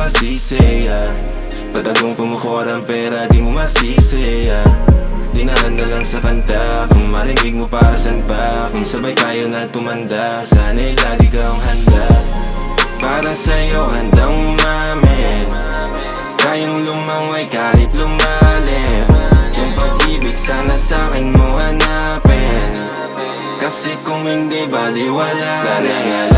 masisi, patagong pumukura ang pera, di mo masisi, dinaan na lang sa kanta. Kung marinig mo para san pa, kung sabay tayo na tumanda, sana'y lagi kang handa. Para sa'yo handang umamin, kayang lumangway kahit lumalim. Yung pag-ibig sana sa'kin mo hanapin, kasi kung hindi baliwala na nga.